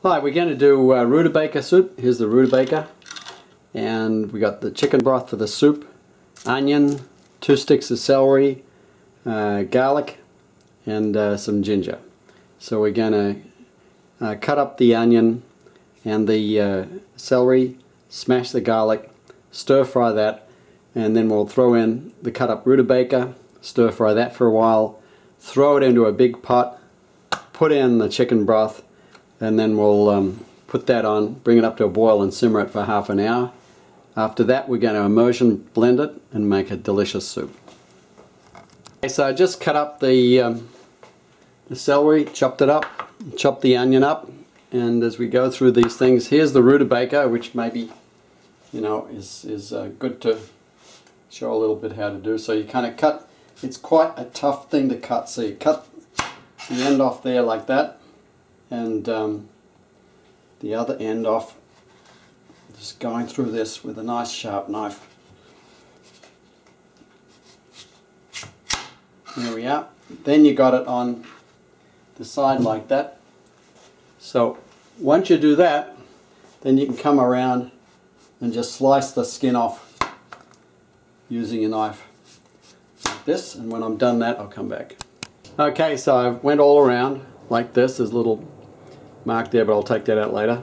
Hi, we're going to do rutabaga soup. Here's the rutabaga, and we got the chicken broth for the soup, onion, 2 sticks of celery, garlic, and some ginger. So we're going to cut up the onion and the celery, smash the garlic, stir fry that, and then we'll throw in the cut up rutabaga, stir fry that for a while, throw it into a big pot, put in the chicken broth, and then we'll put that on, bring it up to a boil and simmer it for half an hour. After that we're going to immersion blend it and make a delicious soup. Okay, so I just cut up the celery, chopped it up, chopped the onion up, and as we go through these things, here's the rutabaga, which maybe is good to show a little bit how to do. So you kind of cut, it's quite a tough thing to cut, so you cut the end off there like that, and the other end off, just going through this with a nice sharp knife. There we are. Then you got it on the side like that. So once you do that, then you can come around and just slice the skin off using a knife like this, and when I'm done that I'll come back. Okay, so I went all around like this. There's a little mark there, but I'll take that out later.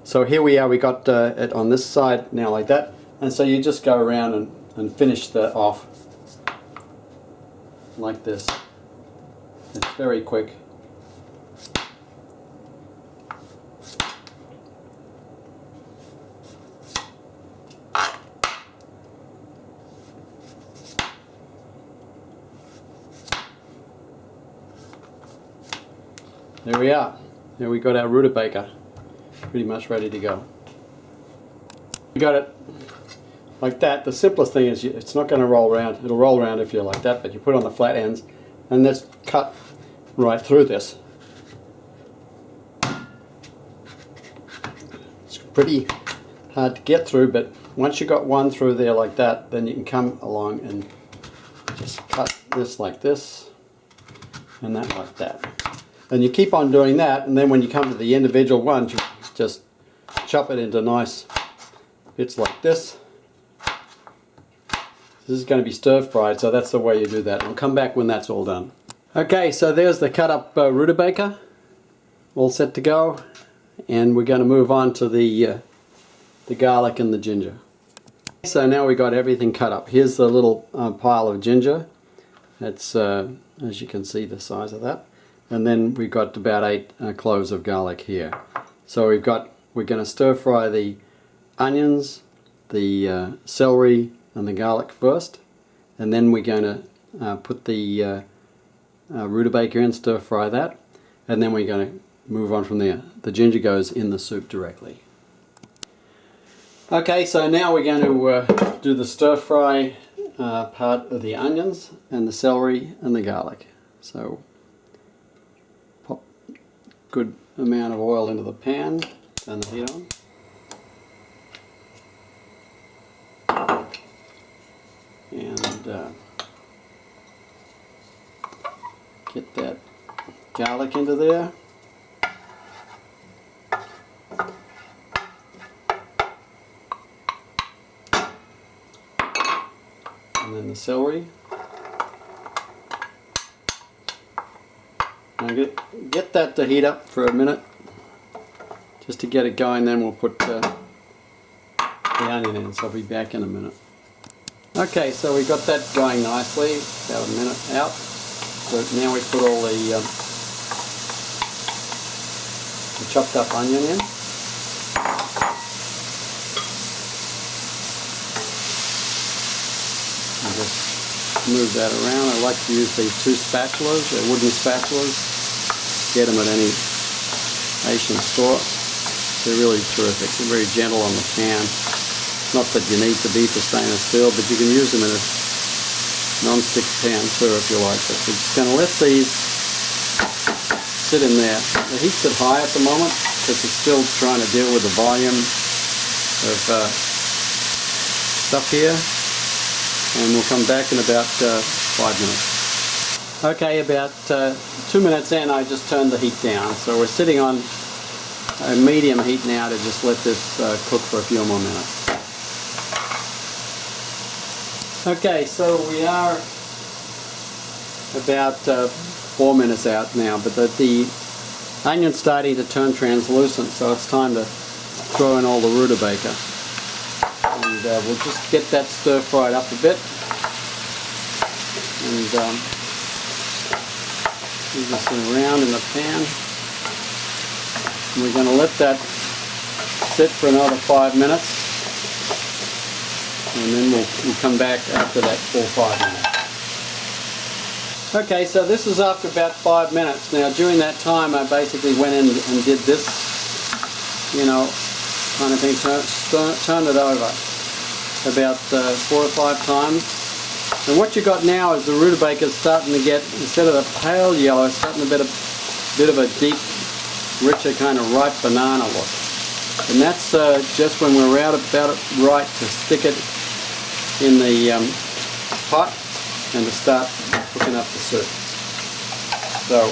So here we are, we got it on this side now like that, and so you just go around and finish that off like this. It's very quick. There we are. There we got our rutabaga, pretty much ready to go. We got it like that. The simplest thing is it's not going to roll around. It'll roll around if you're like that, but you put it on the flat ends and let's cut right through this. It's pretty hard to get through, but once you got one through there like that, then you can come along and just cut this like this and that like that. And you keep on doing that, and then when you come to the individual ones, you just chop it into nice bits like this. This is going to be stir fried, so that's the way you do that. I'll come back when that's all done. Okay, so there's the cut up rutabaga, all set to go, and we're going to move on to the garlic and the ginger. So now we got everything cut up. Here's the little pile of ginger. That's as you can see, the size of that. And then we've got about 8 cloves of garlic here. So we're going to stir fry the onions, the celery and the garlic first, and then we're going to put the rutabaga in, stir fry that, and then we're going to move on from there. The ginger goes in the soup directly. Okay, so now we're going to do the stir fry part of the onions and the celery and the garlic. So pop good amount of oil into the pan, turn the heat on. And get that garlic into there. And then the celery. Now get that to heat up for a minute, just to get it going, then we'll put the onion in, so I'll be back in a minute. Okay, so we got that going nicely, about a minute out. So now we put all the chopped up onion in. And just move that around. I like to use these 2 spatulas, they're wooden spatulas. Get them at any Asian store. They're really terrific. They're very gentle on the pan. Not that you need to be for stainless steel, but you can use them in a non-stick pan too if you like. But we're just going to let these sit in there. The heat's at high at the moment because it's still trying to deal with the volume of stuff here. And we'll come back in about 5 minutes. Okay, about 2 minutes in, I just turned the heat down. So we're sitting on a medium heat now to just let this cook for a few more minutes. Okay, so we are about 4 minutes out now, but the onion's starting to turn translucent, so it's time to throw in all the rutabaga. And we'll just get that stir fried up a bit. And move this around in the pan. And we're going to let that sit for another 5 minutes. And then we'll come back after that for 5 minutes. Okay, so this is after about 5 minutes. Now during that time I basically went in and did this, you know, kind of thing, turn it over about 4 or 5 times. And what you got now is the rutabaga is starting to get, instead of a pale yellow, it's starting to get a bit of a deep, richer kind of ripe banana look. And that's just when we're out about it right to stick it in the pot and to start cooking up the soup. So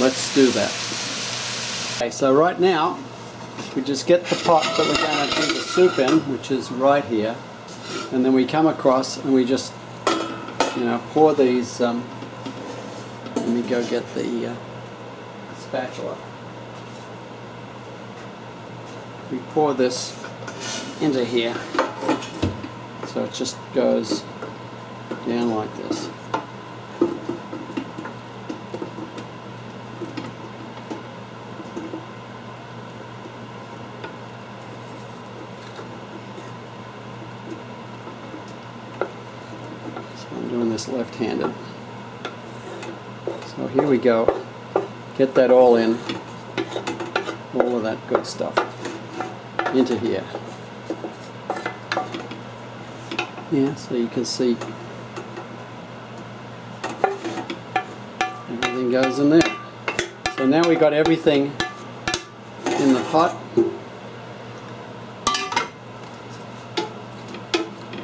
let's do that. Okay, so right now we just get the pot that we're going to do the soup in, which is right here, and then we come across and we just, you know, pour these. Let me go get the spatula. We pour this into here, so it just goes down like this. So I'm doing this left-handed. So here we go. Get that all in, all of that good stuff into here. Yeah, so you can see everything goes in there. So now we got everything in the pot.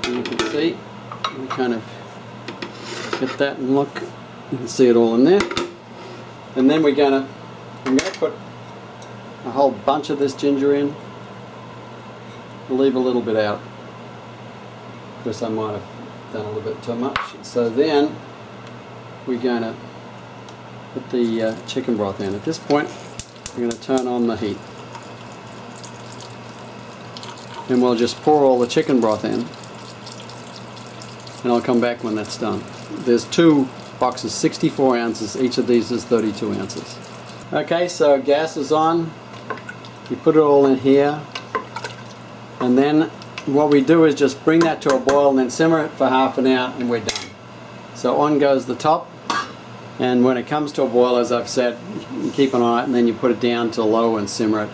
And you can see, we kind of get that and look, you can see it all in there. And then I'm going to put a whole bunch of this ginger in. We'll leave a little bit out, because I might have done a little bit too much. So then we're going to put the chicken broth in. At this point we're going to turn on the heat, and we'll just pour all the chicken broth in, and I'll come back when that's done. There's 2 boxes, 64 ounces, each of these is 32 ounces. Okay, so gas is on, you put it all in here, and then what we do is just bring that to a boil and then simmer it for half an hour and we're done. So on goes the top, and when it comes to a boil, as I've said, you keep an eye on it and then you put it down to low and simmer it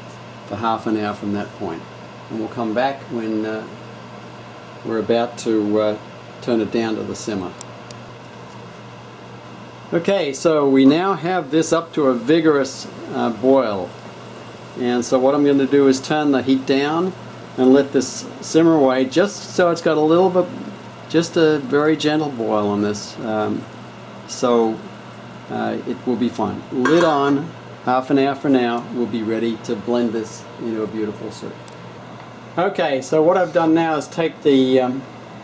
for half an hour from that point. And we'll come back when we're about to turn it down to the simmer. Okay, so we now have this up to a vigorous boil. And so what I'm going to do is turn the heat down and let this simmer away, just so it's got a little bit, just a very gentle boil on this, so it will be fine. Lid on, half an hour from now, we'll be ready to blend this into a beautiful soup. Okay, so what I've done now is take the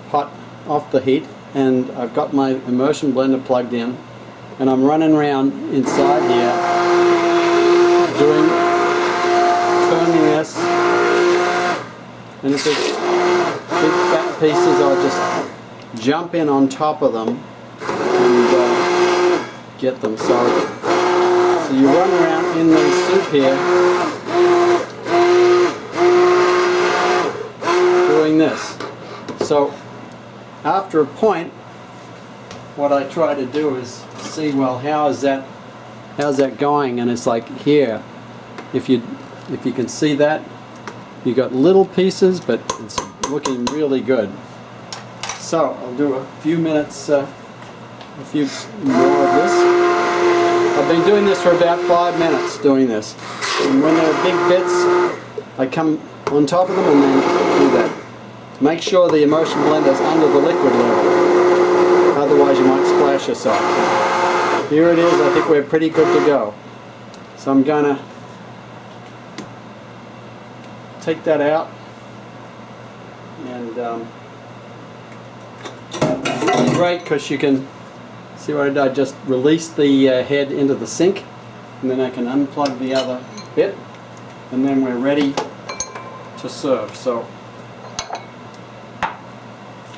pot off the heat, and I've got my immersion blender plugged in, and I'm running around inside here turning this. And if it's big fat pieces, I'll just jump in on top of them and get them. So you run around in the soup here doing this. So after a point, what I try to do is see, well, how's that going? And it's like here, if you can see that, you got little pieces, but it's looking really good. So I'll do a few minutes, a few more of this. I've been doing this for about 5 minutes doing this. And when they're big bits, I come on top of them and then do that. Make sure the immersion blender is under the liquid level. Otherwise you might splash yourself. Here it is. I think we're pretty good to go. So I'm going to take that out, and it's great because you can see what I did. I just released the head into the sink, and then I can unplug the other bit, and then we're ready to serve. So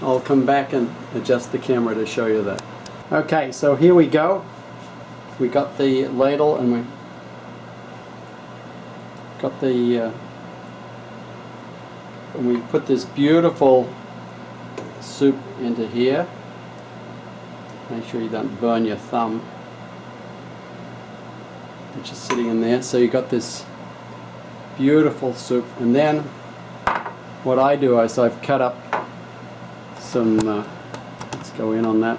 I'll come back and adjust the camera to show you that. Okay, so here we go. We got the ladle, and we got the and we put this beautiful soup into here. Make sure you don't burn your thumb, which is sitting in there. So you got this beautiful soup, and then what I do is I've cut up some let's go in on that.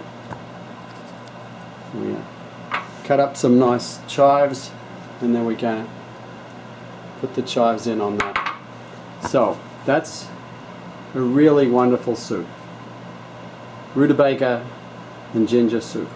We cut up some nice chives, and then we can put the chives in on that. So that's a really wonderful soup. Rutabaga and ginger soup.